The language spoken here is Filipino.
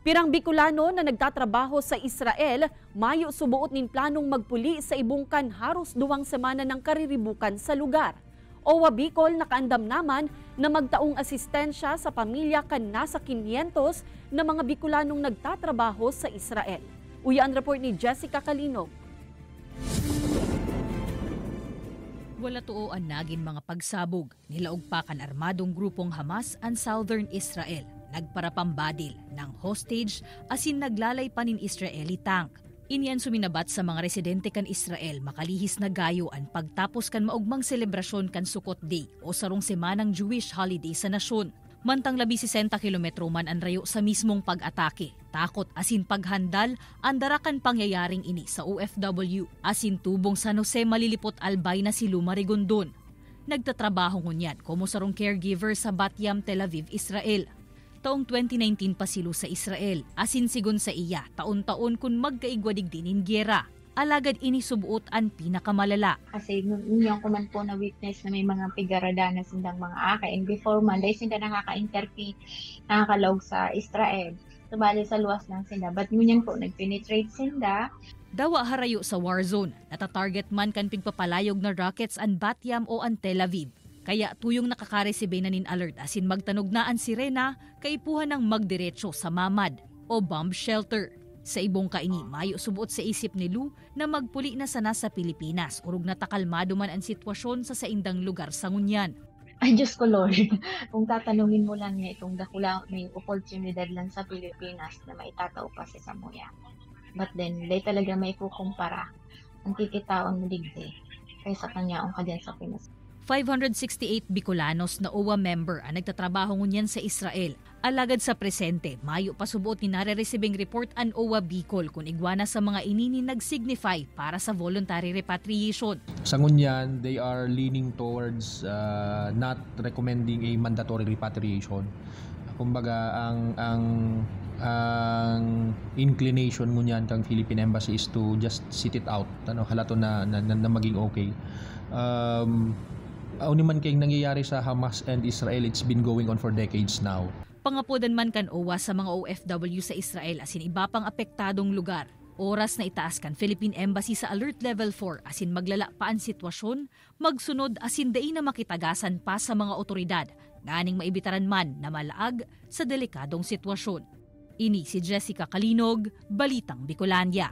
Pirang Bicolano na nagtatrabaho sa Israel, mayo subuot nin planong magpuli sa ibungkan haros 2 semana ng kariribukan sa lugar. OWA Bicol nakaandam naman na magtaong asistensya sa pamilya kan nasa 500 na mga Bicolanong nagtatrabaho sa Israel. Uya ang report ni Jessica Calinog. Wala tuoan nagin mga pagsabog, nilaog pa kan armadong grupong Hamas ang Southern Israel. Nagparapambadil ng hostage asin naglalay pa nin Israeli tank. Inian suminabat sa mga residente kan Israel makalihis na gayo ang pagtapos kan maugmang selebrasyon kan Sukkot Day o sarong semanang Jewish holiday sa nasyon. Mantang 60 kilometro man ang rayo sa mismong pag-atake. Takot asin paghandal ang darakan pangyayaring ini sa OFW asin tubong San Jose malilipot albay na si Luma Rigondon. Nagtatrabaho ngunyan como sarong caregiver sa Bat Yam, Tel Aviv, Israel. Taong 2019 pa silo sa Israel, asin sigon sa iya, taon-taon kun magkaigwadig din in giyera. Alagad ini subuot ang pinakamalala. Kasi niyan ko man po na witness na may mga pigarada na sindang mga aka. And before man, dahil sinda nakaka-intervene, nakakalog sa Israel. Subali sa luwas ng sinda. But ngunyan po, nag-penetrate sinda. Dawa harayo sa war zone, natatarget man kan pigpapalayog na rockets ang Bat Yam o ang Tel Aviv. Kaya tuyong nakakaresibe na nin alert asin magtanog na ang sirena kaipuhan ng magdiretso sa mamad o bomb shelter. Sa ibong kaini, mayo subuot sa isip ni Lu na magpuli na sana sa Pilipinas urog na takalmado man ang sitwasyon sa saindang lugar sa ngunyan. Ay, Diyos ko Lord, kung tatanungin mo lang niya itong dakula may opportunidad lang sa Pilipinas na maitatao pa sa Samoya. But then, day talaga may kukumpara ang kikitaon mo digdi kaysa kanya ang kadyan sa Pinas. 568 Bicolanos na OWA member ang nagtatrabaho ngunyan sa Israel. Alagad sa presente, mayo pa subuot ni nare-receiving report ang OWA Bicol kung igwana sa mga inini nag-signify para sa voluntary repatriation. Sa ngunyan, they are leaning towards not recommending a mandatory repatriation. Kumbaga, ang inclination ngunyan kang Philippine Embassy is to just sit it out. Halato na maging okay. Uni man kayong nangyayari sa Hamas and Israel, it's been going on for decades now. Pangapodan man kan OWA sa mga OFW sa Israel asin iba pang apektadong lugar. Oras na itaas kan Philippine Embassy sa Alert Level 4 asin maglala pa ang sitwasyon, magsunod asin dai na makitagasan pa sa mga otoridad, nganing maibitaran man na malaag sa delikadong sitwasyon. Ini si Jessica Calinog, Balitang Bicolania.